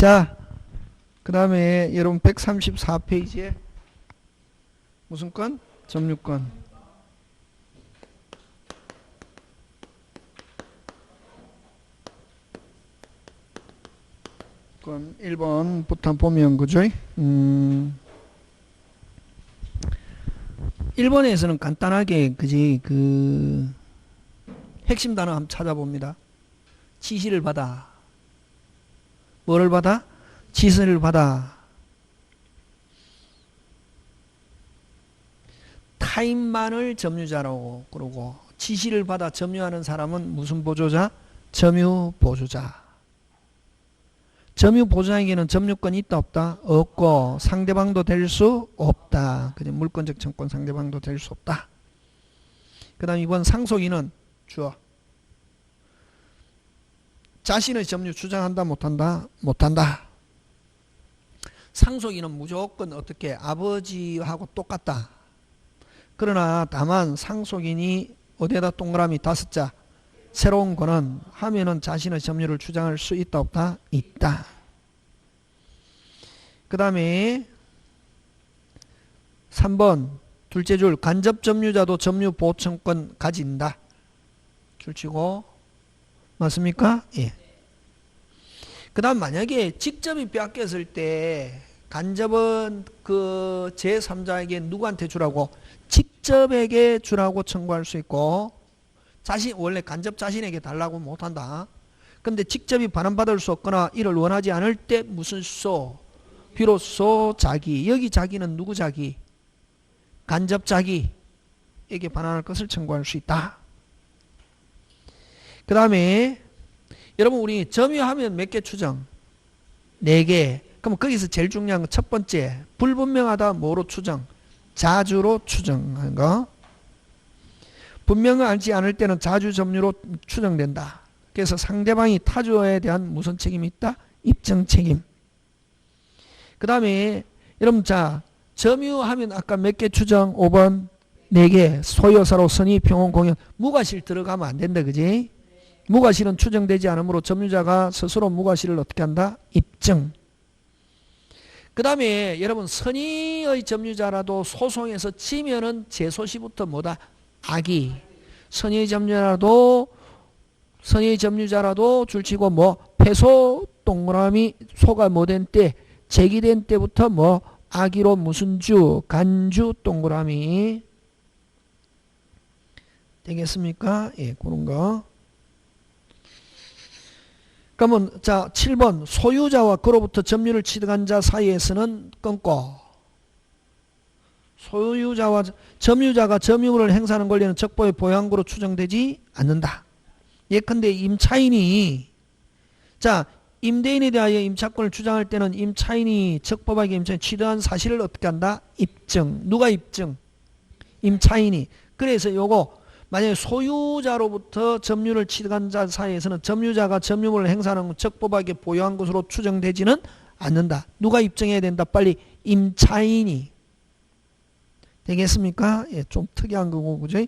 자, 그 다음에 여러분 134페이지에 무슨 건? 점유권. 그럼 1번부터 보면 그죠? 1번에서는 간단하게 그지 그 핵심 단어 한번 찾아봅니다. 지시를 받아. 뭐를 받아? 지시를 받아. 타인만을 점유자라고 그러고 지시를 받아 점유하는 사람은 무슨 보조자? 점유 보조자. 점유 보조자에게는 점유권이 있다 없다? 없고 상대방도 될 수 없다. 그냥 물권적 청권 상대방도 될 수 없다. 그 다음 이번 상속인은 주어. 자신의 점유 주장한다 못한다? 못한다. 상속인은 무조건 어떻게 아버지하고 똑같다. 그러나 다만 상속인이 어디에다 동그라미 5자 새로운 거는 하면은 자신의 점유를 주장할 수 있다 없다? 있다. 그 다음에 3번 둘째 줄 간접 점유자도 점유 보청권 가진다. 줄치고 맞습니까? 예. 그 다음 만약에 직접이 빼앗겼을 때 간접은 그 제3자에게 누구한테 주라고? 직접에게 주라고 청구할 수 있고 자신 원래 간접 자신에게 달라고 못한다. 근데 직접이 반환받을 수 없거나 이를 원하지 않을 때 무슨 소? 비로소 자기. 여기 자기는 누구 자기? 간접 자기에게 반환할 것을 청구할 수 있다. 그 다음에 여러분 우리 점유하면 몇 개 추정? 4개. 그럼 거기서 제일 중요한 건 첫 번째 불분명하다 뭐로 추정? 자주로 추정하는 거. 분명하지 않을 때는 자주 점유로 추정된다. 그래서 상대방이 타주어에 대한 무슨 책임이 있다? 입증 책임. 그 다음에 여러분 자 점유하면 아까 몇 개 추정? 5번 4개. 소유사로 선의 평온 공연. 무과실 들어가면 안 된다. 그지? 무과실은 추정되지 않으므로 점유자가 스스로 무과실을 어떻게 한다? 입증. 그 다음에 여러분 선의의 점유자라도 소송에서 지면은 제소시부터 뭐다? 악의. 선의의 점유자라도 줄치고 뭐 패소 동그라미 소가 뭐 된 때 제기된 때부터 뭐 악의로 무슨 주 간주 동그라미 되겠습니까? 예, 그런 거. 그러면 자 7번 소유자와 그로부터 점유를 취득한 자 사이에서는 끊고 소유자와 점유자가 점유를 행사하는 권리는 적법의 보유항구로 추정되지 않는다. 예컨대 임차인이 자 임대인에 대하여 임차권을 주장할 때는 임차인이 적법하게 임차인 취득한 사실을 어떻게 한다? 입증. 누가 입증? 임차인이. 그래서 요거 만약에 소유자로부터 점유를 취득한 자 사이에서는 점유자가 점유물을 행사하는 적법하게 보유한 것으로 추정되지는 않는다. 누가 입증해야 된다? 빨리 임차인이. 되겠습니까? 예, 좀 특이한 거고, 그죠?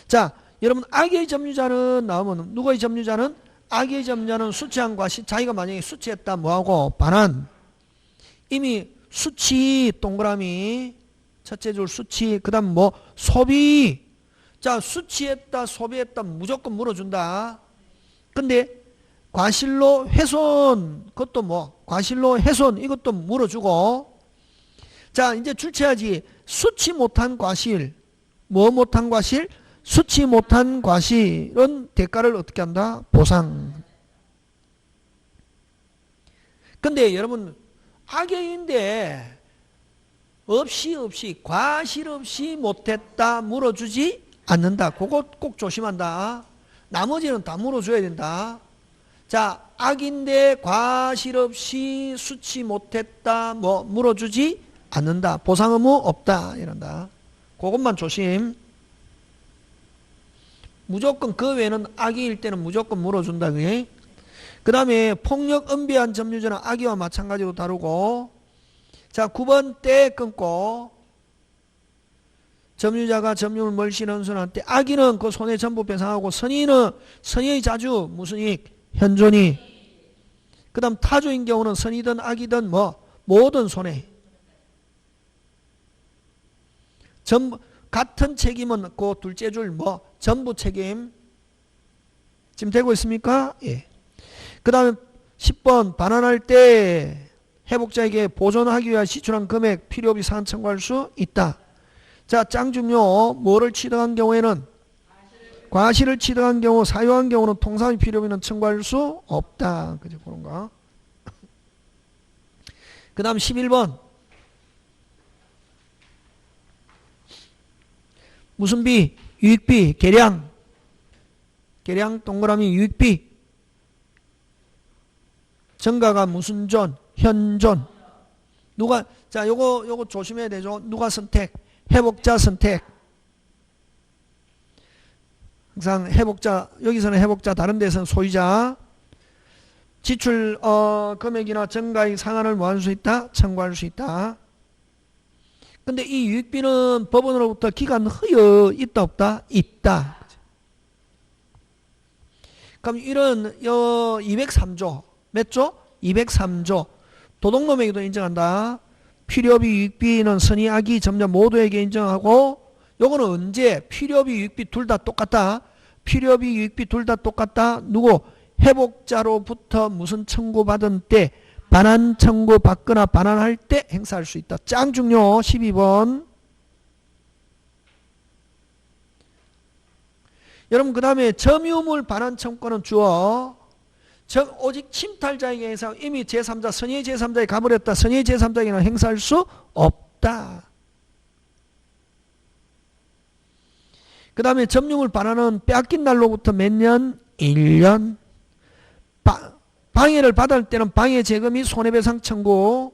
자, 여러분, 악의 점유자는 나오면, 누구의 점유자는? 악의 점유자는 수치한 과실, 자기가 만약에 수치했다, 뭐하고? 반환. 이미 수치, 동그라미, 첫째 줄 수치, 그 다음 뭐? 소비. 자, 수치했다, 소비했다, 무조건 물어준다. 근데, 과실로 훼손, 그것도 뭐? 과실로 훼손, 이것도 물어주고. 자, 이제 줄쳐야지. 수치 못한 과실. 뭐 못한 과실? 수치 못한 과실은 대가를 어떻게 한다? 보상. 근데 여러분, 악의인데, 없이 과실 없이 못했다 물어주지 않는다. 그거 꼭 조심한다. 나머지는 다 물어줘야 된다. 자, 악인데 과실 없이 수치 못했다 뭐 물어주지 않는다. 보상 의무 없다. 이런다. 그것만 조심. 무조건 그 외에는 악의일 때는 무조건 물어준다. 그게. 그 다음에 폭력 은비한 점유자는 악의와 마찬가지로 다루고 자 9번 때 끊고 점유자가 점유물 멀시는 헌신할 때 악의는 그 손해 전부 배상하고 선의는 선의의 자주 무슨 이익? 현존이. 그 다음 타조인 경우는 선이든 악이든 뭐 모든 손해. 같은 책임은 그 둘째 줄 뭐 전부 책임. 지금 되고 있습니까? 예. 그 다음에 10번 반환할 때 회복자에게 보존하기 위해 지출한 금액 필요없이 상환 청구할 수 있다. 자, 짱중요 뭐를 취득한 경우에는 과실을 취득한 경우 사유한 경우는 통상의 필요비는 청구할 수 없다. 그죠? 그런 거. 그 다음 11번 무슨 비? 유익비, 계량 동그라미 유익비. 정가가 무슨 존? 현존. 누가, 자, 요거 조심해야 되죠. 누가 선택? 회복자 선택. 항상 회복자, 여기서는 회복자, 다른 데서는 소유자. 지출, 금액이나 정가의 상한을 뭐 할 수 있다? 청구할 수 있다. 근데 이 유익비는 법원으로부터 기간 허여 있다 없다? 있다. 그럼 이런 203조 몇 조? 203조 도덕노명에도 인정한다. 필요비 유익비는 선의 악의 점자 모두에게 인정하고 요거는 언제? 필요비 유익비 둘 다 똑같다. 필요비 유익비 둘 다 똑같다. 누구? 회복자로부터 무슨 청구받은 때 반환 청구 받거나 반환할 때 행사할 수 있다. 짱 중요. 12번. 여러분 그 다음에 점유물 반환 청구권은 주어. 오직 침탈자에게 행사 이미 제3자 선의 제3자에 가버렸다. 선의 제3자에게는 행사할 수 없다. 그 다음에 점유물 반환은 빼앗긴 날로부터 몇 년? 1년. 방해를 받을 때는 방해 재금 및 손해배상 청구.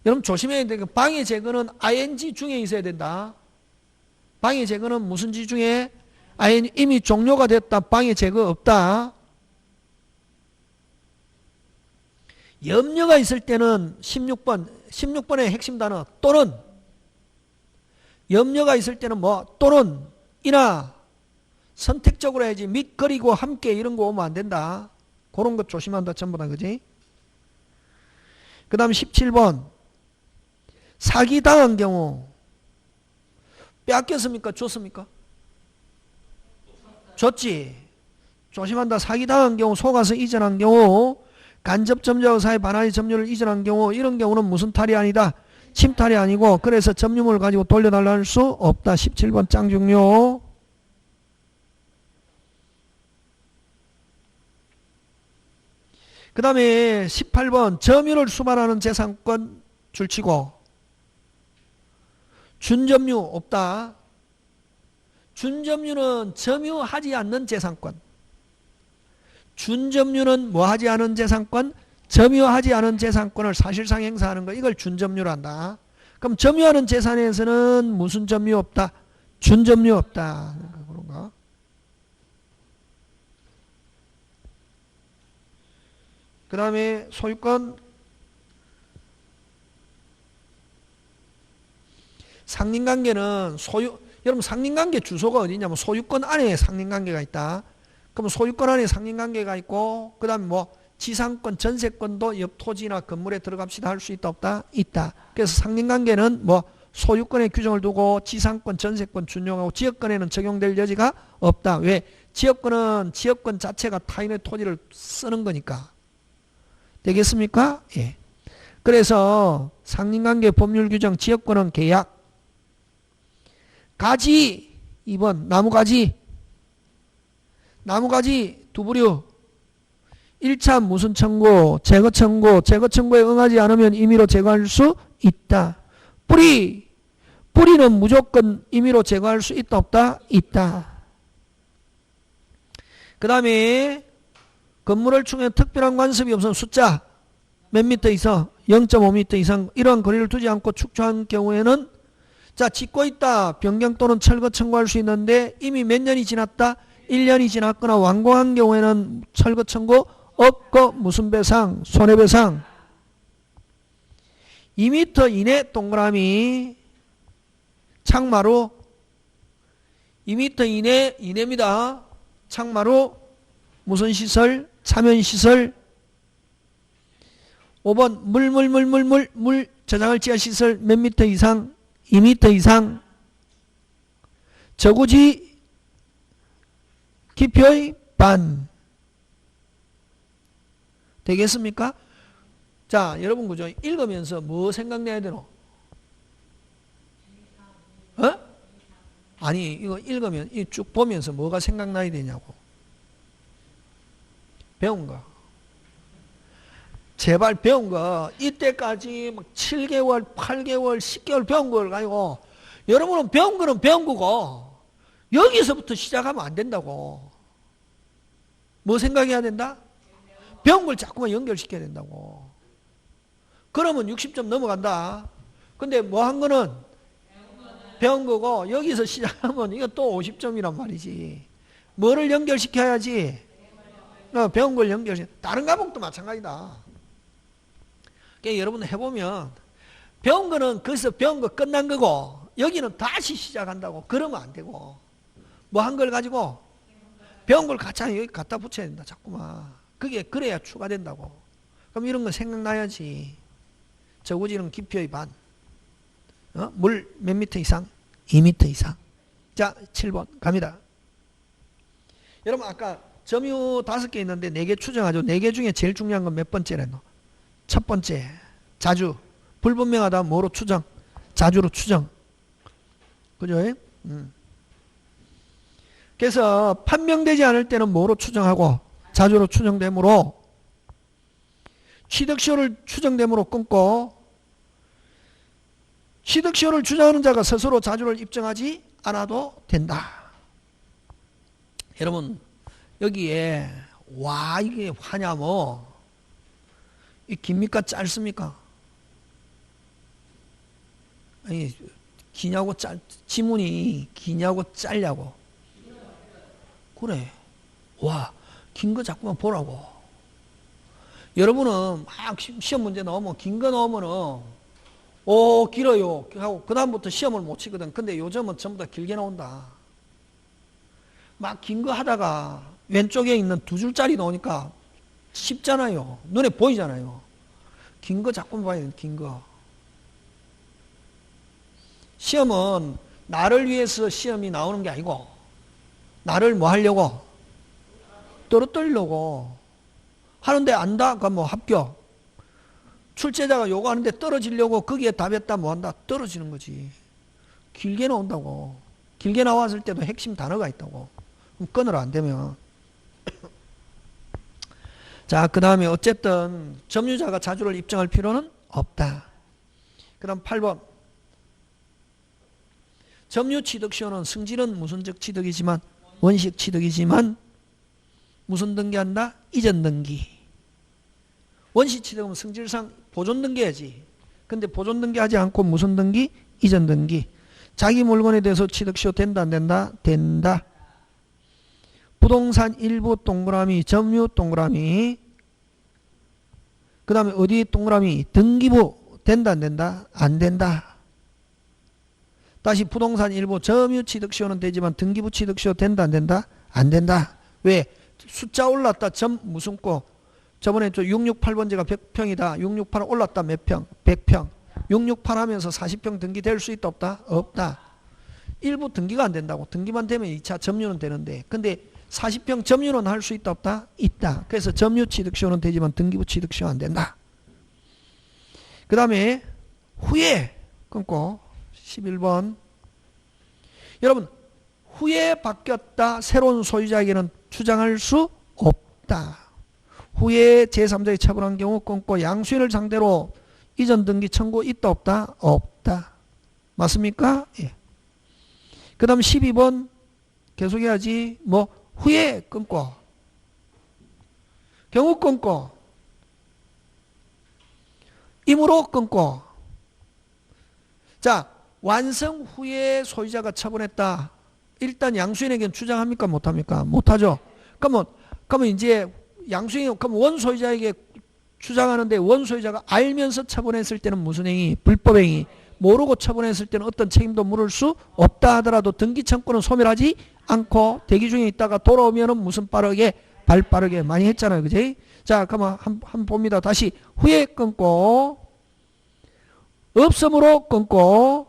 여러분 조심해야 돼요. 방해 재금은 ing 중에 있어야 된다. 방해 재금은 무슨 지 중에? 이미 종료가 됐다. 방해 재금 없다. 염려가 있을 때는 16번의 핵심 단어 또는 염려가 있을 때는 뭐 또는 이나 선택적으로 해야지 및 그리고 함께 이런 거 오면 안 된다. 그런 것 조심한다. 전부 다 그지? 그 다음 17번 사기당한 경우 빼앗겼습니까? 줬습니까? 줬지. 조심한다. 사기당한 경우 속아서 이전한 경우 간접점유와 사이 반환의 점유를 이전한 경우 이런 경우는 무슨 탈이 아니다. 침탈이 아니고 그래서 점유물을 가지고 돌려달라 할 수 없다. 17번 짱 중요. 그 다음에 18번 점유를 수반하는 재산권 줄치고 준점유 없다. 준점유는 점유하지 않는 재산권. 준점유는 뭐하지 않은 재산권? 점유하지 않은 재산권을 사실상 행사하는 거. 이걸 준점유로 한다. 그럼 점유하는 재산에서는 무슨 점유 없다? 준점유 없다. 그런가? 그 다음에 소유권 상린관계는 여러분 상린관계 주소가 어디냐면 소유권 안에 상린관계가 있다. 그럼 소유권 안에 상린관계가 있고 그 다음에 뭐 지상권, 전세권도 옆 토지나 건물에 들어갑시다 할 수 있다 없다? 있다. 그래서 상린관계는 뭐 소유권에 규정을 두고 지상권, 전세권 준용하고 지역권에는 적용될 여지가 없다. 왜? 지역권은 지역권 자체가 타인의 토지를 쓰는 거니까. 되겠습니까? 예. 그래서 상린관계 법률 규정 지역권은 계약. 가지 2번 나무가지 두 부류 1차 무슨 청구? 제거 청구에 응하지 않으면 임의로 제거할 수 있다. 뿌리는 무조건 임의로 제거할 수 있다 없다? 있다. 그 다음에 건물을 충분히 특별한 간섭이 없으면 숫자 몇 미터 이상 0.5m 이상 이러한 거리를 두지 않고 축소한 경우에는 자 짓고 있다 변경 또는 철거 청구할 수 있는데 이미 몇 년이 지났다 1년이 지났거나 완공한 경우에는 철거 청구 없고 무슨 배상 손해배상 2m 이내 동그라미 창마루 2m 이내입니다. 창마루 무슨 시설? 차면시설. 5번 물 저장할 지하시설 몇 미터 이상? 2m 이상. 저구지 깊이의 반. 되겠습니까? 자, 여러분 그죠? 읽으면서 뭐 생각내야 되노? 어? 아니, 이거 읽으면 쭉 보면서 뭐가 생각나야 되냐고. 배운 거. 제발 배운 거 이때까지 막 7개월, 8개월, 10개월 배운 걸 가지고 여러분은 배운 거는 배운 거고 여기서부터 시작하면 안 된다고. 뭐 생각해야 된다? 배운 걸 자꾸만 연결시켜야 된다고. 그러면 60점 넘어간다. 근데 뭐 한 거는 배운 거고 여기서 시작하면 이거 또 50점이란 말이지. 뭐를 연결시켜야지? 배운 걸 연결시켜. 다른 과목도 마찬가지다. 그러니까 여러분 해보면 배운 거는 거기서 배운 거 끝난 거고 여기는 다시 시작한다고. 그러면 안 되고 뭐 한 걸 가지고 배운 걸 갖다 여기 갖다 붙여야 된다. 자꾸만. 그게 그래야 추가된다고. 그럼 이런 거 생각나야지. 저구지는 깊이의 반. 물 몇 미터 이상? 2미터 이상. 자, 7번 갑니다. 여러분 아까 점유 5개 있는데 4개 추정하죠. 4개 중에 제일 중요한 건 몇 번째래노? 첫 번째 자주. 불분명하다 뭐로 추정? 자주로 추정. 그죠? 그래서 판명되지 않을 때는 뭐로 추정하고 자주로 추정되므로 취득시효를 추정되므로 끊고 취득시효를 주장하는 자가 스스로 자주를 입증하지 않아도 된다. 여러분 여기에 와 이게 화냐 뭐 이 깁니까 짧습니까? 아니 기냐고 지문이 기냐고 짧냐고. 그래. 와 긴 거 자꾸만 보라고. 여러분은 막 시험 문제 나오면 긴 거 나오면은 길어요 하고 그 다음부터 시험을 못 치거든. 근데 요즘은 전부 다 길게 나온다. 막 긴 거 하다가 왼쪽에 있는 2줄짜리 나오니까 쉽잖아요. 눈에 보이잖아요. 긴 거 자꾸 봐야 돼. 긴 거. 시험은 나를 위해서 시험이 나오는 게 아니고 나를 뭐 하려고? 떨어뜨리려고 하는데 안다? 그럼 뭐 합격. 출제자가 요거 하는데 떨어지려고 거기에 답했다 뭐 한다? 떨어지는 거지. 길게 나온다고. 길게 나왔을 때도 핵심 단어가 있다고. 그럼 끊으라 안 되면. 자, 그 다음에 어쨌든 점유자가 자주를 입증할 필요는 없다. 그 다음 8번. 점유 취득시효는 승질은 무슨적 취득이지만 원식 취득이지만 무슨 등기한다? 이전 등기. 원식 취득은 승질상 보존 등기해야지. 근데 보존 등기하지 않고 무슨 등기? 이전 등기. 자기 물건에 대해서 취득시효 된다 안 된다? 된다. 부동산 일부 동그라미 점유 동그라미. 그 다음에 어디 동그라미? 등기부 된다 안 된다? 안 된다. 다시 부동산 일부 점유 취득시효는 되지만 등기부 취득시효 된다 안 된다? 안 된다. 왜? 숫자 올랐다. 점 무슨 거? 저번에 668번지가 100평이다. 668 올랐다. 몇 평? 100평. 668 하면서 40평 등기될 수 있다 없다? 없다. 일부 등기가 안 된다고. 등기만 되면 2차 점유는 되는데 근데 40평 점유는 할 수 있다 없다? 있다. 그래서 점유 취득시효는 되지만 등기부 취득시효 안 된다. 그 다음에 후에 끊고 11번. 여러분 후에 바뀌었다. 새로운 소유자에게는 주장할 수 없다. 후에 제3자의 처분한 경우 끊고 양수인을 상대로 이전 등기 청구 있다 없다? 없다. 맞습니까? 예. 그 다음 12번 계속해야지. 뭐 후에 끊고 경우 끊고 임으로 끊고. 자, 완성 후에 소유자가 처분했다. 일단 양수인에게는 주장합니까? 못합니까? 못하죠. 그러면 이제 양수인, 그럼 원소유자에게 주장하는데 원소유자가 알면서 처분했을 때는 무슨 행위? 불법행위. 모르고 처분했을 때는 어떤 책임도 물을 수 없다 하더라도 등기청구는 소멸하지 않고 대기 중에 있다가 돌아오면은 무슨 빠르게 발 빠르게 많이 했잖아요. 그지? 자, 그러면 한번 봅니다. 다시 후에 끊고 없음으로 끊고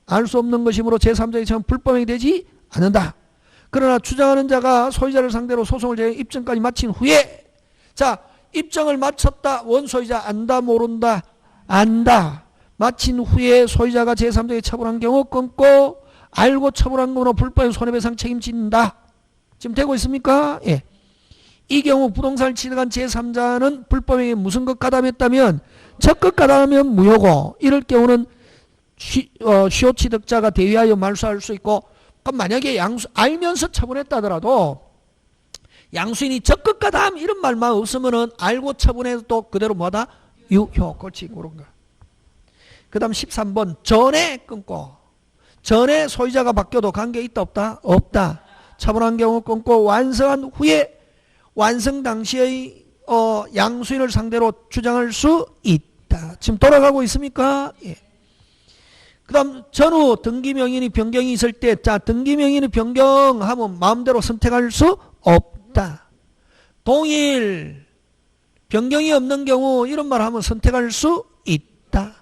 알 수 없는 것이므로 제3자의 처분 불법행위 되지 않는다. 그러나 주장하는 자가 소유자를 상대로 소송을 제외 입증까지 마친 후에 자, 입증을 마쳤다. 원소유자 안다 모른다 안다. 마친 후에 소유자가 제3자에게 처분한 경우 끊고 알고 처분한 경우로 불법행 손해배상 책임진다. 지금 되고 있습니까? 예. 이 경우 부동산을 취득한 제3자는 불법행위에 무슨 것 가담했다면 적것 가담하면 무효고 이럴 경우는 시효취득자가 대위하여 말소할 수 있고 그럼 만약에 알면서 처분했다 하더라도 양수인이 적것 가담 이런 말만 없으면은 알고 처분해도 또 그대로 뭐다? 유효. 그렇지. 그런 거. 그 다음 13번 전에 끊고 전에 소유자가 바뀌어도 관계 있다 없다? 없다. 처분한 경우 끊고 완성한 후에 완성 당시의 양수인을 상대로 주장할 수 있다. 지금 돌아가고 있습니까? 예. 그 다음 전후 등기명인이 변경이 있을 때 자 등기명인이 변경하면 마음대로 선택할 수 없다. 동일 변경이 없는 경우 이런 말 하면 선택할 수 있다.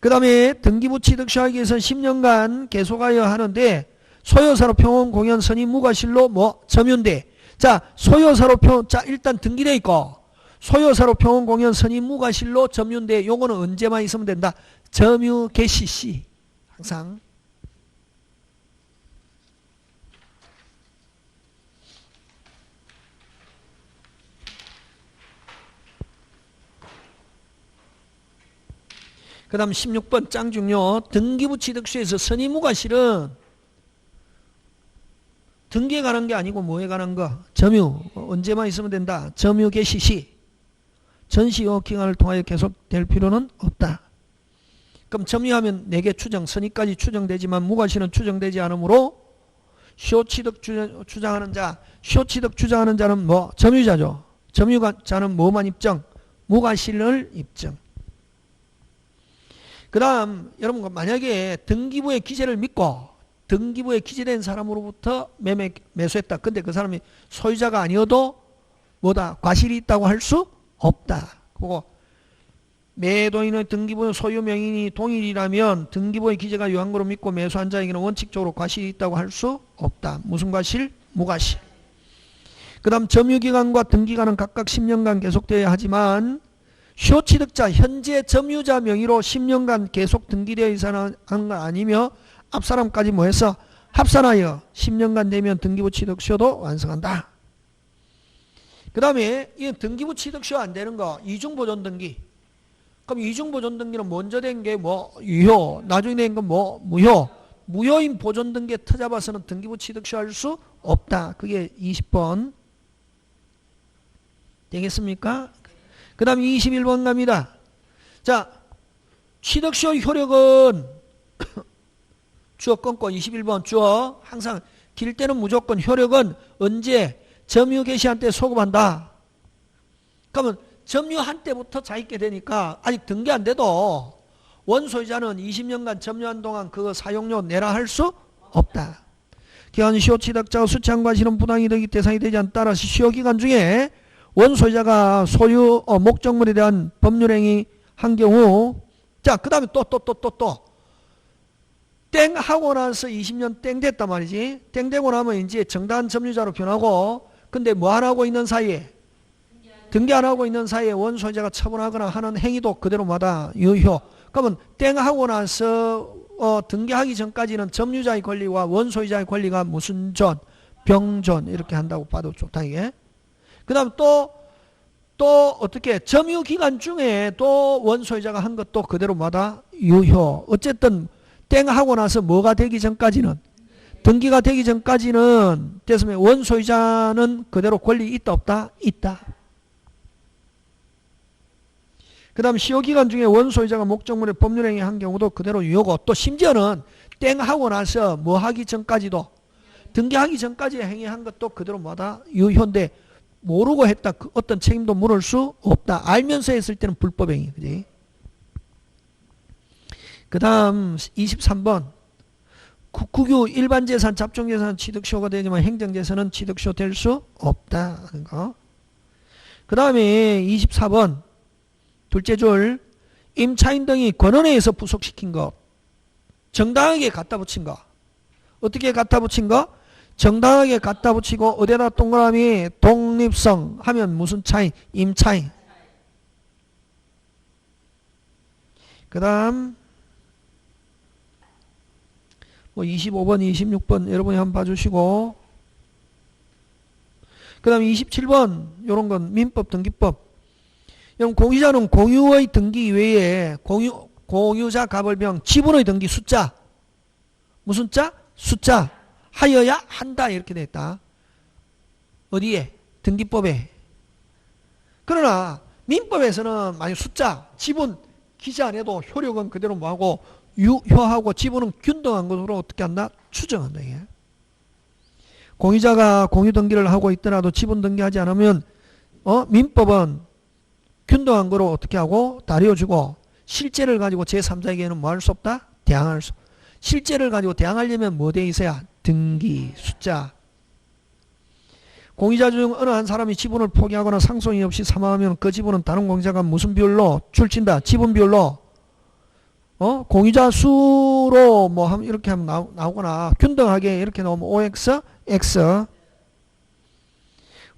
그 다음에 등기부 취득시하기 위해서 10년간 계속하여 하는데 소유사로 평온 공연 선임 무과실로 점유인데 자 소유사로 자 일단 등기되어 있고 소유사로 평온 공연 선임 무과실로 점유인데 요거는 언제만 있으면 된다. 점유 개시 시 항상 그 다음 16번 짱중요 등기부 취득시에서 선임 무과실은 등기에 관한 게 아니고 뭐에 관한 거? 점유. 언제만 있으면 된다. 점유 개시 시. 전시효 기간을 통하여 계속될 필요는 없다. 그럼 점유하면 4개 추정, 선의까지 추정되지만 무과실은 추정되지 않으므로 시효취득 주장하는 자, 시효취득 주장하는 자는 점유자죠. 점유자는 뭐만 입증? 무과실을 입증. 그 다음 여러분 만약에 등기부의 기재를 믿고 등기부에 기재된 사람으로부터 매수했다. 근데 그 사람이 소유자가 아니어도 과실이 있다고 할 수 없다. 그리고 매도인의 등기부 소유 명인이 동일이라면 등기부의 기재가 유한 거로 믿고 매수한 자에게는 원칙적으로 과실이 있다고 할 수 없다. 무슨 과실? 무과실. 그 다음 점유기간과 등기간은 각각 10년간 계속되어야 하지만 시효취득자 현재 점유자 명의로 10년간 계속 등기되어 있는 건 아니며 앞사람까지 해서 합산하여 10년간 되면 등기부 취득시효도 완성한다. 그 다음에 이 등기부 취득시효 안 되는 거 이중보존 등기. 그럼 이중보존 등기는 먼저 된 게 유효, 나중에 된 건 무효. 무효인 보존 등기에 터잡아서는 등기부 취득시효 할 수 없다. 그게 20번 되겠습니까? 그 다음 21번 갑니다. 자, 취득시효 효력은 주어 끊고 21번 주어 항상 길 때는 무조건 효력은 언제 점유 개시한 때 소급한다. 그러면 점유한 때부터 자 있게 되니까 아직 등기 안 돼도 원소유자는 20년간 점유한 동안 그 사용료 내라 할 수 없다. 기간 시효취득자가 수취한 과실은 부당이득이 대상이 되지 않다. 따라서 시효기간 중에 원소유자가 소유 목적물에 대한 법률행위 한 경우 자 그 다음에 또 땡 하고 나서 20년 땡 됐단 말이지. 땡 되고 나면 이제 정당한 점유자로 변하고 근데 뭐 안 하고 있는 사이에 등기 안 하고 있는 사이에 원소유자가 처분하거나 하는 행위도 그대로마다 유효. 그러면 땡 하고 나서 등기하기 전까지는 점유자의 권리와 원소유자의 권리가 무슨 존? 병존 이렇게 한다고 봐도 좋다 이게. 그 다음 또 어떻게 점유 기간 중에 또 원소유자가 한 것도 그대로마다 유효. 어쨌든 땡 하고 나서 뭐가 되기 전까지는 등기가 되기 전까지는 됐으면 원소유자는 그대로 권리 있다 없다? 있다. 그 다음 시효기간 중에 원소유자가 목적물의 법률행위 한 경우도 그대로 유효고 또 심지어는 땡 하고 나서 뭐 하기 전까지도 등기하기 전까지 행위한 것도 그대로 뭐다? 유효인데 모르고 했다. 어떤 책임도 물을 수 없다. 알면서 했을 때는 불법행위. 그지? 그 다음 23번 국유 일반재산, 잡종재산 취득시효가 되지만 행정재산은 취득시효 될 수 없다 하는 거. 그 다음에 24번 둘째 줄 임차인 등이 권원회에서 부속시킨 것 정당하게 갖다 붙인 거 어떻게 갖다 붙인 거? 정당하게 갖다 붙이고 어디에다 동그라미 독립성 하면 무슨 차이? 임차인. 그 다음 뭐 25번 26번 여러분이 한번 봐주시고 그 다음 27번 요런 건 민법 등기법. 여러분 공유자는 공유의 등기 외에 공유자 가벌병 지분의 등기 숫자 무슨 자? 숫자 하여야 한다 이렇게 돼 있다. 어디에? 등기법에. 그러나 민법에서는 만약 숫자 지분 기재 안 해도 효력은 그대로 뭐하고 유효하고 지분은 균등한 것으로 어떻게 한다? 추정한다. 이게. 공유자가 공유 등기를 하고 있더라도 지분 등기하지 않으면 민법은 균등한 거로 어떻게 하고 다려주고 실제를 가지고 제3자에게는 뭐 할 수 없다? 대항할 수. 실제를 가지고 대항하려면 뭐 돼 있어야? 등기, 숫자. 공유자 중 어느 한 사람이 지분을 포기하거나 상속이 없이 사망하면 그 지분은 다른 공유자가 무슨 비율로 줄친다? 지분 비율로 공유자 수로 뭐 이렇게 하면 나오거나 균등하게 이렇게 나오면 OX, X.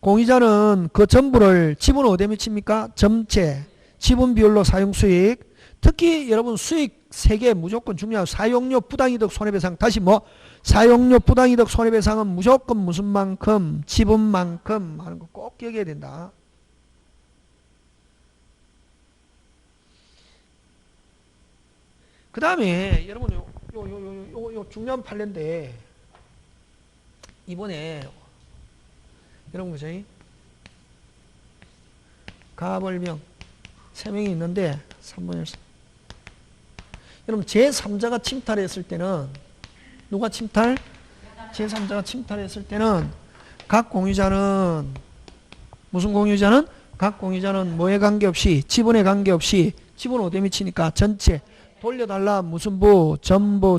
공유자는 그 전부를 지분을 어디에 미칩니까? 전체 지분 비율로 사용수익. 특히 여러분 수익 3개 무조건 중요하고 사용료 부당이득 손해배상. 다시 뭐 사용료 부당이득 손해배상은 무조건 무슨 만큼 지분만큼 하는 거 꼭 기억해야 된다. 그 다음에 여러분 요 중요한 판례인데 이번에 여러분 보세요. 가벌명 3명이 있는데 3번에서 여러분 제3자가 침탈했을 때는 누가 침탈? 제3자가 침탈했을 때는 각 공유자는 무슨 공유자는? 각 공유자는 뭐에 관계없이 지분에 관계없이 지분 어디에 미치니까 전체 돌려달라 무슨 부 전부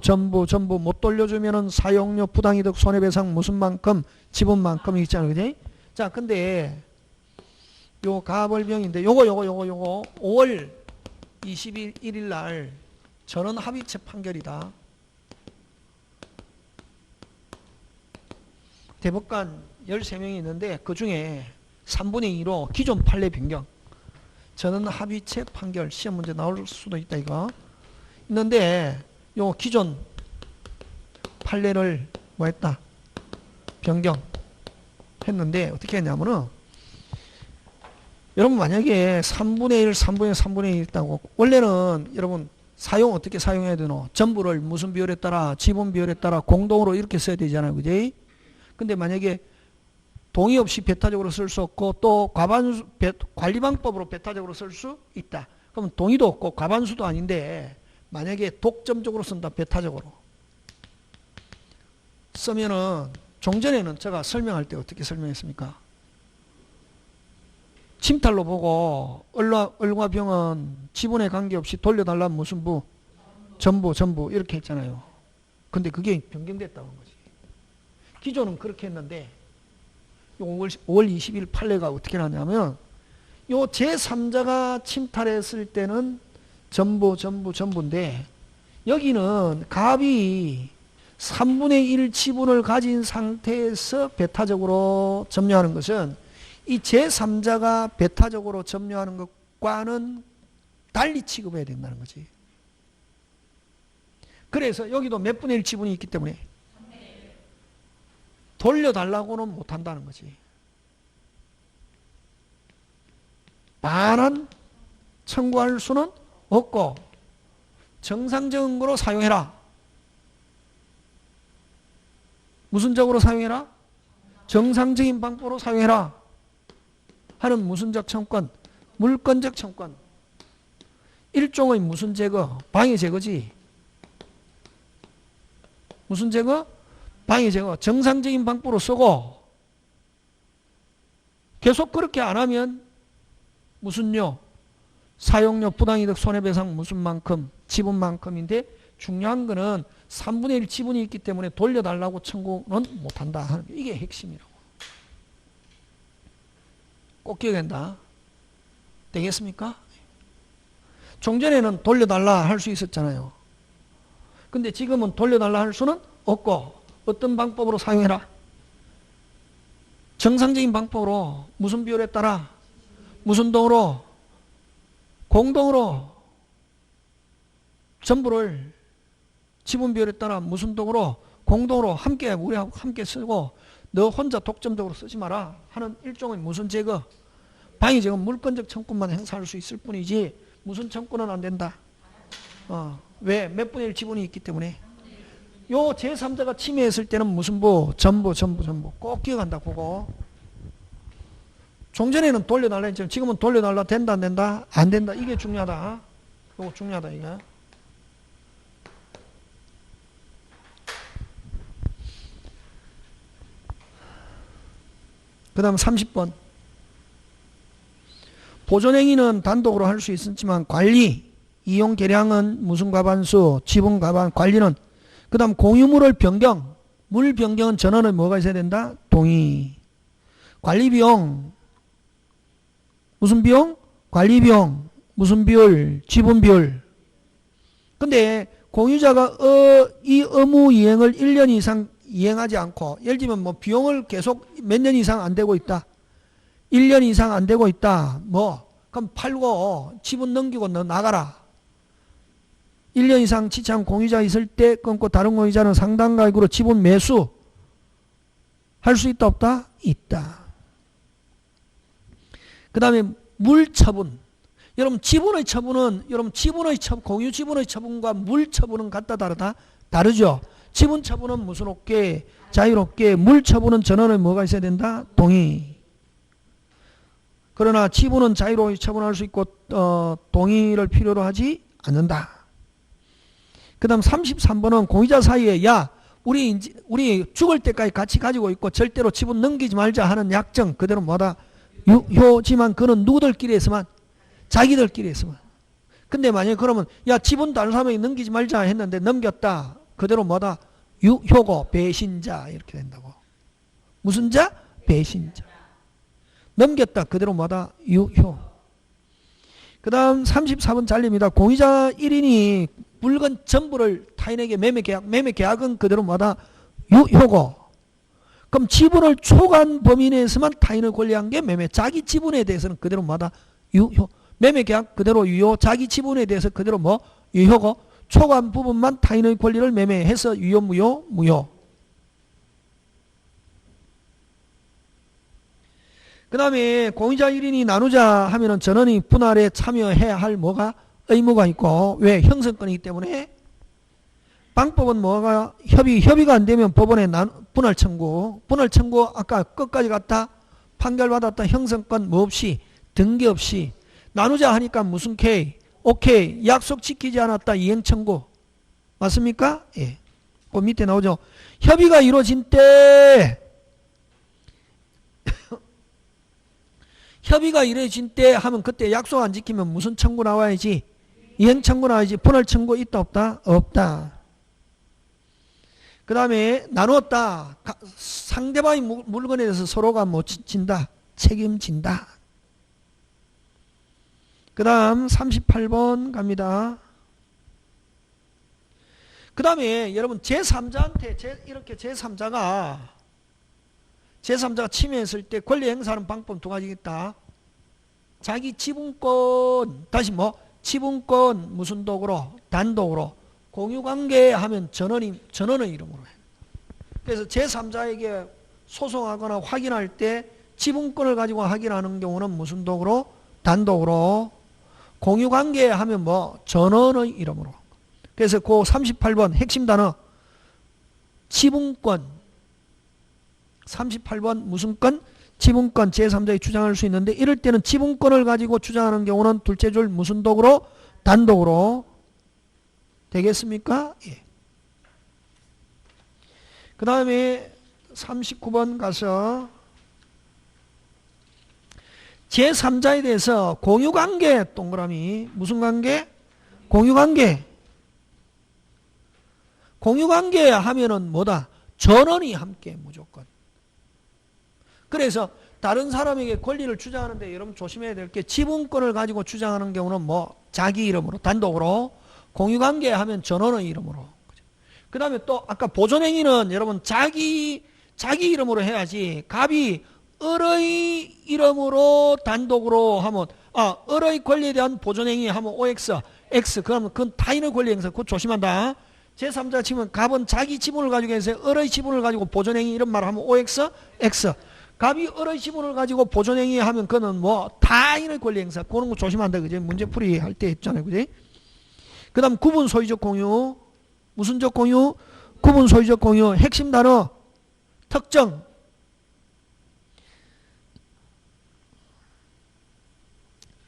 못 돌려주면은 사용료 부당이득 손해배상 무슨 만큼 지분만큼 있잖아요. 그지? 자 근데 요 가벌병인데 요거 5월 21일 날 전원 합의체 판결이다. 대법관 13명이 있는데 그 중에 3분의 2로 기존 판례 변경 전원 합의체 판결 시험 문제 나올 수도 있다 이거 있는데 요 기존 판례를 뭐 했다? 변경 했는데 어떻게 했냐면은 여러분 만약에 3분의 1, 3분의 1 있다고 원래는 여러분 사용 어떻게 사용해야 되노? 전부를 무슨 비율에 따라 지분 비율에 따라 공동으로 이렇게 써야 되잖아요. 그지? 근데 만약에 동의 없이 배타적으로 쓸 수 없고 또 관리방법으로 배타적으로 쓸 수 있다. 그러면 동의도 없고 과반수도 아닌데 만약에 독점적으로 쓴다. 배타적으로 쓰면은 종전에는 제가 설명할 때 어떻게 설명했습니까? 침탈로 보고 을과 병은 지분에 관계없이 돌려달라는 무슨 부? 전부 이렇게 했잖아요. 근데 그게 변경됐다는 거지. 기존은 그렇게 했는데 5월 20일 판례가 어떻게 나냐면 요 제3자가 침탈했을 때는 전부인데 여기는 갑이 3분의 1 지분을 가진 상태에서 배타적으로 점유하는 것은 이 제3자가 배타적으로 점유하는 것과는 달리 취급해야 된다는 거지. 그래서 여기도 몇 분의 1 지분이 있기 때문에 돌려달라고는 못한다는 거지. 반환 청구할 수는 없고 정상적인 거로 사용해라. 무슨 적으로 사용해라? 정상적인 방법으로 사용해라. 하는 무슨적 청권? 물권적 청권. 일종의 무슨 제거? 방해 제거지. 무슨 제거? 방해 제거. 정상적인 방법으로 쓰고 계속 그렇게 안 하면 무슨요? 사용료, 부당이득, 손해배상 무슨 만큼, 지분만큼인데 중요한 거는 3분의 1 지분이 있기 때문에 돌려달라고 청구는 못한다 하는 게 이게 핵심이라고. 꼭 기억한다. 되겠습니까? 종전에는 돌려달라 할 수 있었잖아요. 근데 지금은 돌려달라 할 수는 없고 어떤 방법으로 사용해라? 정상적인 방법으로 무슨 비율에 따라 무슨 동으로 공동으로 전부를 지분 비율에 따라 무슨 동으로 공동으로 함께 우리하고 함께 쓰고 너 혼자 독점적으로 쓰지 마라 하는 일종의 무슨 제거 방위제건 물권적 청구만 행사할 수 있을 뿐이지 무슨 청구는 안 된다. 왜? 몇 분의 1 지분이 있기 때문에. 요 제3자가 침해했을 때는 무슨 부? 전부 꼭 기억한다. 그거 종전에는 돌려달라 했지만 지금은 돌려달라 된다 안 된다? 안 된다. 이게 중요하다. 이거 중요하다 이게. 그 다음 30번 보존행위는 단독으로 할 수 있었지만 관리, 이용 계량은 무슨 과반수, 지분 과반, 관리는 그 다음 공유물을 변경, 물 변경은 전원은 뭐가 있어야 된다? 동의. 관리비용 무슨 비용? 관리비용 무슨 비율? 지분 비율. 근데 공유자가 이 의무 이행을 1년 이상 이행하지 않고 예를 들면 뭐 비용을 계속 몇 년 이상 안 되고 있다. 1년 이상 안 되고 있다. 그럼 팔고 지분 넘기고 너 나가라. 1년 이상 지체한 공유자 있을 때 끊고 다른 공유자는 상당 가액으로 지분 매수 할 수 있다 없다? 있다. 그 다음에 물 처분. 여러분 지분의 처분은 공유 지분의 처분과 물 처분은 같다 다르다? 다르죠. 지분 처분은 무슨 없게 자유롭게 물 처분은 전원에 뭐가 있어야 된다? 동의. 그러나 지분은 자유롭게 처분할 수 있고 동의를 필요로 하지 않는다. 그 다음 33번은 공유자 사이에 우리 죽을 때까지 같이 가지고 있고 절대로 지분 넘기지 말자 하는 약정 그대로 뭐다? 유효지만 그는 누구들끼리에서만 자기들끼리에서만. 근데 만약에 그러면 지분 다른 사람에게 넘기지 말자 했는데 넘겼다. 그대로 뭐다? 유효고 배신자 이렇게 된다고. 무슨 자? 배신자. 넘겼다. 그대로 뭐다? 유효. 그 다음 34번 잘립니다. 공유자 1인이 물건 전부를 타인에게 매매계약은 그대로 뭐다? 유효고. 그럼 지분을 초과한 범위 내에서만 타인을 권리한 게 매매. 자기 지분에 대해서는 그대로 뭐다? 유효. 매매계약 그대로 유효. 자기 지분에 대해서 그대로 유효고. 초과한 부분만 타인의 권리를 매매해서 유효, 무효. 그 다음에 공유자 1인이 나누자 하면은 전원이 분할에 참여해야 할 의무가 있고, 왜? 형성권이기 때문에. 방법은 협의가 안 되면 법원에 분할 청구 아까 끝까지 갔다 판결받았다 형성권 없이 등기 없이 나누자 하니까 무슨 K? 오케이. 약속 지키지 않았다 이행 청구. 맞습니까? 예. 그 밑에 나오죠. 협의가 이루어진 때 하면 그때 약속 안 지키면 무슨 청구 나와야지? 이행 청구 나와야지. 분할 청구 있다 없다? 없다. 그 다음에 나누었다. 상대방의 물건에 대해서 서로가 진다. 책임진다. 그 다음 38번 갑니다. 그 다음에 여러분 제3자한테 이렇게 제3자가 침해했을 때 권리 행사하는 방법 두 가지겠다. 자기 지분권 지분권 무슨 독으로? 단독으로. 공유관계 하면 전원의 이름으로 해. 그래서 제3자에게 소송하거나 확인할 때 지분권을 가지고 확인하는 경우는 무슨 독으로? 단독으로. 공유관계 하면 전원의 이름으로. 그래서 그 38번 핵심 단어 지분권. 38번 무슨 건? 지분권 제3자에 주장할 수 있는데 이럴 때는 지분권을 가지고 주장하는 경우는 둘째 줄 무슨 독으로? 단독으로. 되겠습니까? 예. 그 다음에 39번 가서 제3자에 대해서 공유관계 동그라미 무슨 관계? 공유관계. 공유관계 하면은 뭐다? 전원이 함께 무조건. 그래서 다른 사람에게 권리를 주장하는데 여러분 조심해야 될 게 지분권을 가지고 주장하는 경우는 뭐 자기 이름으로 단독으로 공유관계 하면 전원의 이름으로. 그 다음에 또 아까 보존행위는 여러분 자기 이름으로 해야지 갑이 을의 이름으로 단독으로 하면 을의 권리에 대한 보존행위 하면 OX X 그러면 그건 타인의 권리 행사 그거 조심한다. 제3자 치면 갑은 자기 지분을 가지고 해서 을의 지분을 가지고 보존행위 이런 말을 하면 OX X 갑이 을의 지분을 가지고 보존행위 하면 그거는 뭐 타인의 권리 행사 그런 거 조심한다. 그지? 문제풀이 할 때 했잖아요. 그지? 그 다음 구분 소유적 공유 무슨적 공유? 구분 소유적 공유 핵심 단어 특정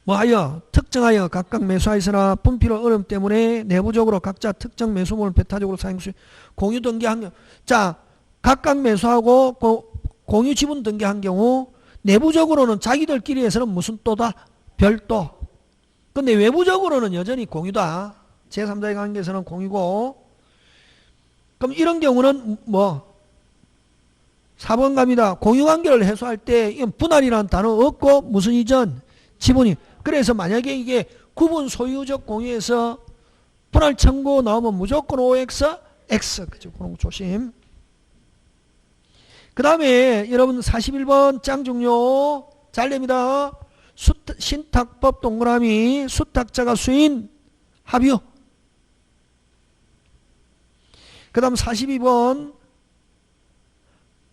뭐하여 특정하여 각각 매수하였으나 분필의 어려움 때문에 내부적으로 각자 특정 매수물을 배타적으로 사용 수 공유 등기한 경우 자 각각 매수하고 공유 지분 등기한 경우 내부적으로는 자기들끼리 해서는 무슨 또다? 별도. 근데 외부적으로는 여전히 공유다. 제3자의 관계에서는 공유고 그럼 이런 경우는 뭐 4번 갑니다. 공유관계를 해소할 때 이건 분할이라는 단어 없고 무슨 이전? 지분이. 그래서 만약에 이게 구분 소유적 공유에서 분할 청구 나오면 무조건 OX, X. 그죠? 그런 거 조심. 그 다음에 여러분 41번 짱 중요 잘 냅니다. 신탁법 동그라미 수탁자가 수인 합유. 그 다음 42번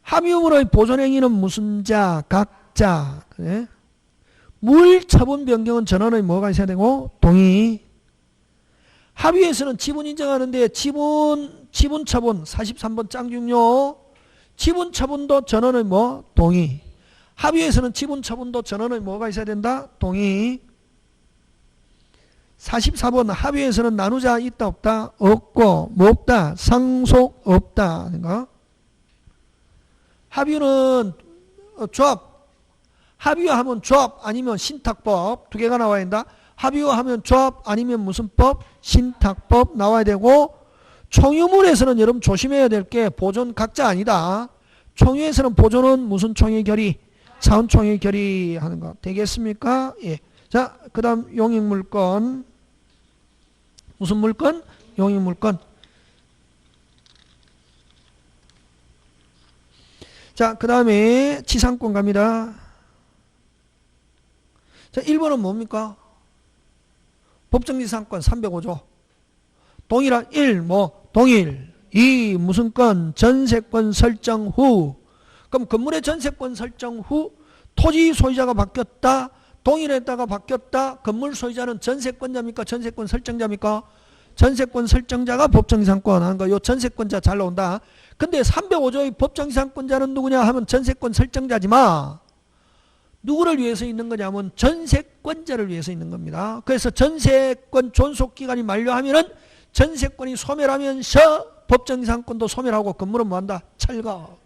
합유물의 보존행위는 무슨 자? 각자. 그래? 물처분 변경은 전원의 뭐가 있어야 되고? 동의. 합의에서는 지분 인정하는데 지분 처분 43번 짱 중요 지분 처분도 전원의 뭐? 동의. 합의에서는 지분 처분도 전원의 뭐가 있어야 된다? 동의. 44번 합의에서는 나누자 있다 없다? 없고 뭐 없다? 상속 없다. 그러니까 합의는 조합 합의하면 조합 아니면 신탁법 두 개가 나와야 된다. 합의하면 조합 아니면 무슨 법? 신탁법 나와야 되고 총유물에서는 여러분 조심해야 될 게 보존 각자 아니다. 총유에서는 보존은 무슨 총유 결의? 차원 총유 결의 하는 거 되겠습니까? 예. 자, 그 다음 용익물건 무슨 물건? 용익물건. 자, 그 다음에 지상권 갑니다. 자, 1번은 뭡니까? 법정지상권 305조. 동일한 1, 뭐, 동일. 2, 무슨 건? 전세권 설정 후. 그럼 건물의 전세권 설정 후 토지 소유자가 바뀌었다. 동일했다가 바뀌었다. 건물 소유자는 전세권자입니까? 전세권 설정자입니까? 전세권 설정자가 법정지상권 하는 거. 요 전세권자 잘 나온다. 근데 305조의 법정지상권자는 누구냐 하면 전세권 설정자지만 누구를 위해서 있는 거냐면 전세권자를 위해서 있는 겁니다. 그래서 전세권 존속기간이 만료하면은 전세권이 소멸하면서 법정지상권도 소멸하고 건물은 뭐한다? 철거.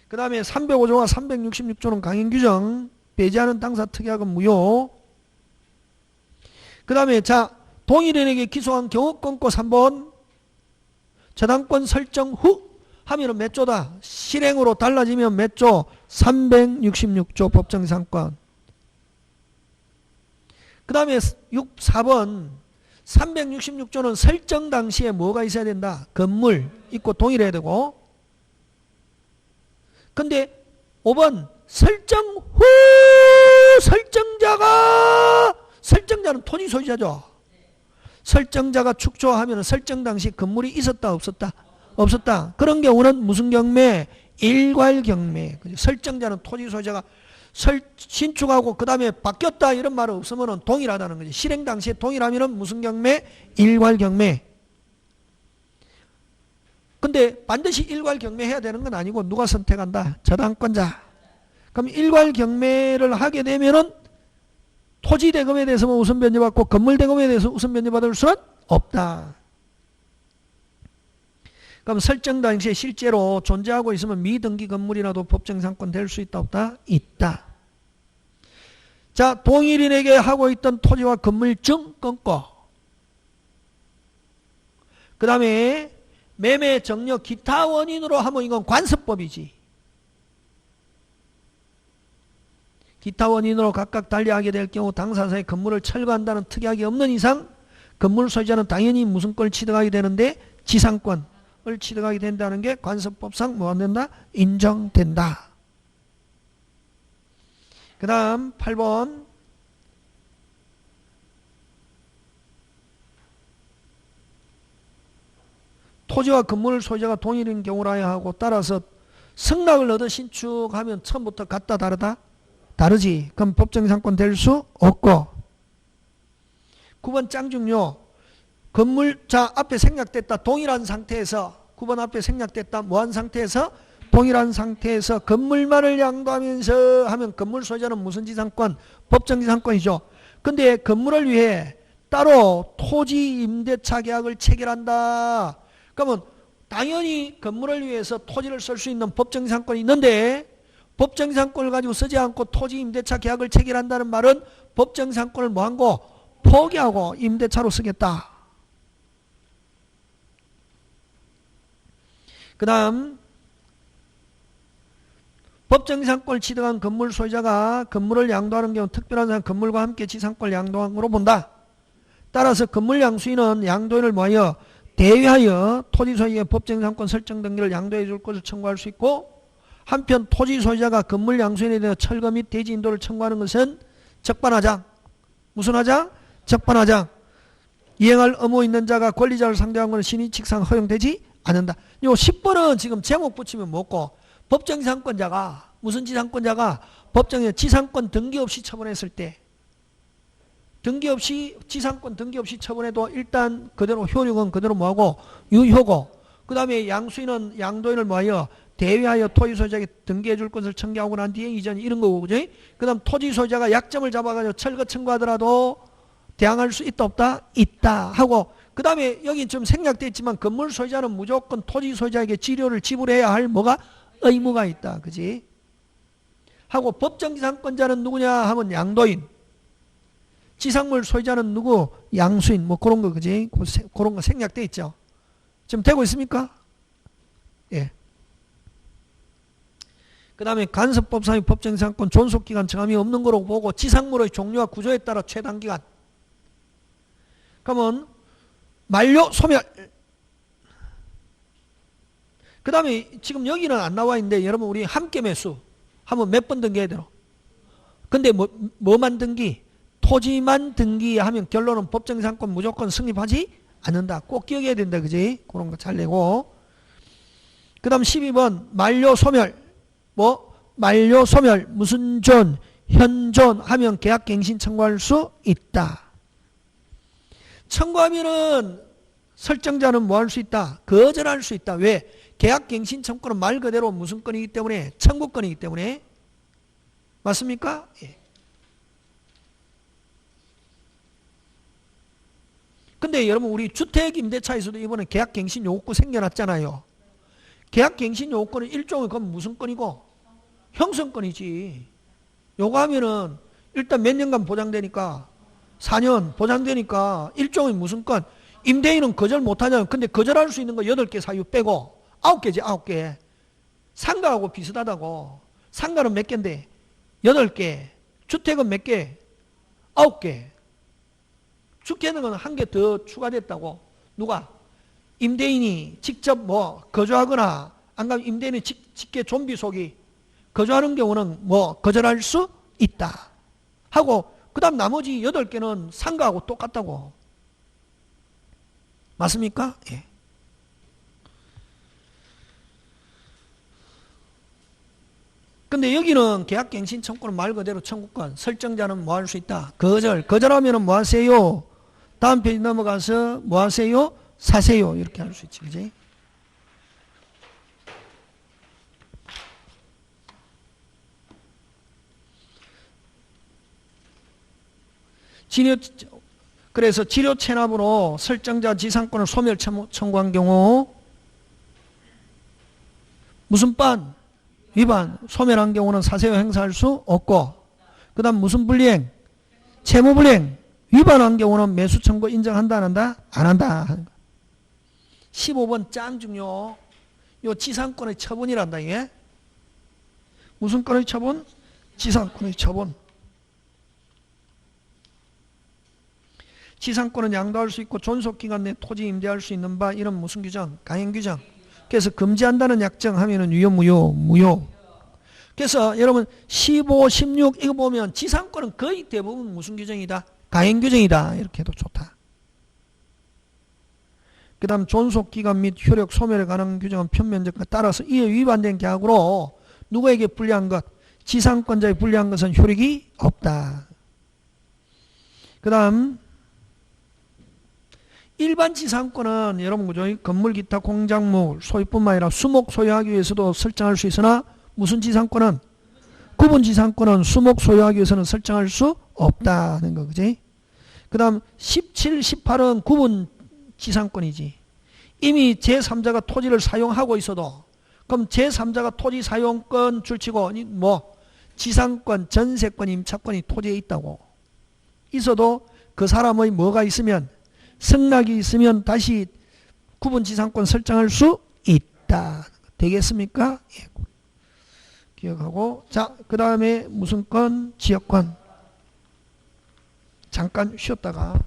그 다음에 305조와 366조는 강행규정 배제하는 당사 특약은 무효. 그 다음에 자 동일인에게 기소한 경우 끊고 3번 저당권 설정 후 하면은 몇 조다? 실행으로 달라지면 몇 조? 366조 법정지상권. 그 다음에 4번 366조는 설정 당시에 뭐가 있어야 된다? 건물 있고 동일해야 되고 근데 5번 설정 후 설정자는 토지 소유자죠. 설정자가 축조하면 설정 당시 건물이 있었다 없었다? 없었다. 그런 경우는 무슨 경매? 일괄경매. 설정자는 토지 소유자가 신축하고 그 다음에 바뀌었다 이런 말은 없으면 동일하다는 거지. 실행 당시에 동일하면 무슨 경매? 일괄경매. 근데 반드시 일괄경매 해야 되는 건 아니고 누가 선택한다? 저당권자. 그럼 일괄경매를 하게 되면은 토지 대금에 대해서만 우선 변제받고 건물 대금에 대해서 우선 변제받을 수는 없다. 그럼 설정 당시에 실제로 존재하고 있으면 미등기 건물이라도 법정상권 될 수 있다 없다? 있다. 자, 동일인에게 하고 있던 토지와 건물증 끊고, 그 다음에 매매 정려 기타 원인으로 하면 이건 관습법이지. 기타 원인으로 각각 달리하게 될 경우 당사자의 건물을 철거한다는 특약이 없는 이상 건물 소유자는 당연히 무슨권을 취득하게 되는데 지상권을 취득하게 된다는 게 관습법상 뭐 안 된다? 인정된다. 그 다음 8번 토지와 건물 소유자가 동일인 경우라야 하고 따라서 승낙을 얻어 신축하면 처음부터 같다 다르다? 다르지. 그럼 법정상권 될 수 없고. 9번 짱중요. 건물 자 앞에 생략됐다. 동일한 상태에서 9번 앞에 생략됐다. 뭐한 상태에서? 동일한 상태에서 건물만을 양도하면서 하면 건물 소유자는 무슨 지상권? 법정지상권이죠. 근데 건물을 위해 따로 토지 임대차 계약을 체결한다. 그러면 당연히 건물을 위해서 토지를 쓸 수 있는 법정지상권이 있는데 법정지상권을 가지고 쓰지 않고 토지 임대차 계약을 체결한다는 말은 법정지상권을 뭐한 거? 포기하고 임대차로 쓰겠다. 그 다음 법정지상권을 취득한 건물 소유자가 건물을 양도하는 경우 특별한 사항 건물과 함께 지상권을 양도한 것으로 본다. 따라서 건물 양수인은 양도인을 뭐하여 대위하여 토지 소유의 법정지상권 설정 등기를 양도해 줄 것을 청구할 수 있고 한편 토지 소유자가 건물 양수인에 대해 철거 및 대지 인도를 청구하는 것은 적반하장. 무슨 하장? 적반하장. 이행할 의무 있는 자가 권리자를 상대한 것은 신의칙상 허용되지 않는다. 요 10번은 지금 제목 붙이면 뭐고 법정지상권자가 무슨 지상권자가 법정에 지상권 등기 없이 처분했을 때 등기 없이 지상권 등기 없이 처분해도 일단 그대로 효력은 그대로 뭐하고 유효고 그 다음에 양수인은 양도인을 뭐하여 대위하여 토지 소유자에게 등기해 줄 것을 청구하고 난 뒤에 이전 이런 거고 그죠? 그 다음 토지 소유자가 약점을 잡아가지고 철거 청구하더라도 대항할 수 있다 없다? 있다 하고 그 다음에 여기 좀 생략되어 있지만 건물 소유자는 무조건 토지 소유자에게 지료를 지불해야 할 뭐가? 의무가 있다. 그지? 하고 법정지상권자는 누구냐 하면 양도인 지상물 소유자는 누구? 양수인 뭐 그런 거 그지? 그런 거 생략되어 있죠. 지금 되고 있습니까? 예. 그 다음에 간섭법상의 법정지상권 존속기간 정함이 없는 거로 보고 지상물의 종류와 구조에 따라 최단기간 그러면 만료 소멸 그 다음에 지금 여기는 안 나와 있는데 여러분 우리 함께 매수 하면 몇 번 등기해야 되노? 근데 뭐만 등기? 토지만 등기하면 결론은 법정지상권 무조건 승립하지 않는다. 꼭 기억해야 된다. 그지? 그런 거 잘 내고 그 다음 12번 만료 소멸 뭐? 만료 소멸 무슨 존? 현존 하면 계약갱신 청구할 수 있다. 청구하면은 설정자는 뭐 할 수 있다? 거절할 수 있다. 왜? 계약갱신 청구는 말 그대로 무슨 건이기 때문에 청구권이기 때문에 맞습니까? 예. 근데 여러분 우리 주택임대차에서도 이번에 계약갱신 요구권 생겨났잖아요. 계약갱신 요구권은 일종의 그건 무슨 건이고? 형성권이지. 요거 하면은 일단 몇 년간 보장되니까 4년 보장되니까 일종의 무슨 건? 임대인은 거절 못하잖아요. 근데 거절할 수 있는 거 8개 사유 빼고 9개지 9개. 상가하고 비슷하다고. 상가는 몇 개인데? 8개. 주택은 몇 개? 9개. 주택은 한 개 더 추가됐다고. 누가? 임대인이 직접 뭐 거주하거나 안 가면 임대인이 직계 좀비 속이 거주하는 경우는 뭐 거절할 수 있다. 하고 그 다음 나머지 8개는 상가하고 똑같다고. 맞습니까? 예. 근데 여기는 계약갱신 청구는 말 그대로 청구권. 설정자는 뭐 할 수 있다? 거절. 거절하면 뭐 하세요? 다음 페이지 넘어가서 뭐 하세요? 사세요. 이렇게 할 수 있지. 그지? 그래서 지료 체납으로 설정자 지상권을 소멸 청구한 경우 무슨 반? 위반. 소멸한 경우는 사세요 행사할 수 없고, 그 다음 무슨 불이행? 채무불이행. 위반한 경우는 매수 청구 인정한다 안 한다? 안 한다. 15번 짱 중요. 요 지상권의 처분이란다 이게. 무슨 건의 처분? 지상권의 처분. 지상권은 양도할 수 있고 존속기간 내 토지 임대할 수 있는 바 이런 무슨 규정? 강행규정. 그래서 금지한다는 약정하면은 유효 무효? 무효. 그래서 여러분 15, 16 이거 보면 지상권은 거의 대부분 무슨 규정이다? 강행규정이다. 이렇게 해도 좋다. 그 다음 존속기간 및 효력 소멸에 관한 규정은 편면적과 따라서 이에 위반된 계약으로 누구에게 불리한 것? 지상권자에 불리한 것은 효력이 없다. 그 다음 일반 지상권은 여러분 그죠? 건물 기타 공작물 소유뿐만 아니라 수목 소유하기 위해서도 설정할 수 있으나 무슨 지상권은? 구분 지상권은 수목 소유하기 위해서는 설정할 수 없다는 거 그지? 그 다음 17, 18은 구분 지상권이지. 이미 제3자가 토지를 사용하고 있어도 그럼 제3자가 토지 사용권 줄치고 뭐 지상권, 전세권, 임차권이 토지에 있다고 있어도 그 사람의 뭐가 있으면 승낙이 있으면 다시 구분 지상권 설정할 수 있다. 되겠습니까? 예. 기억하고 자, 그 다음에 무슨 건? 지역권. 잠깐 쉬었다가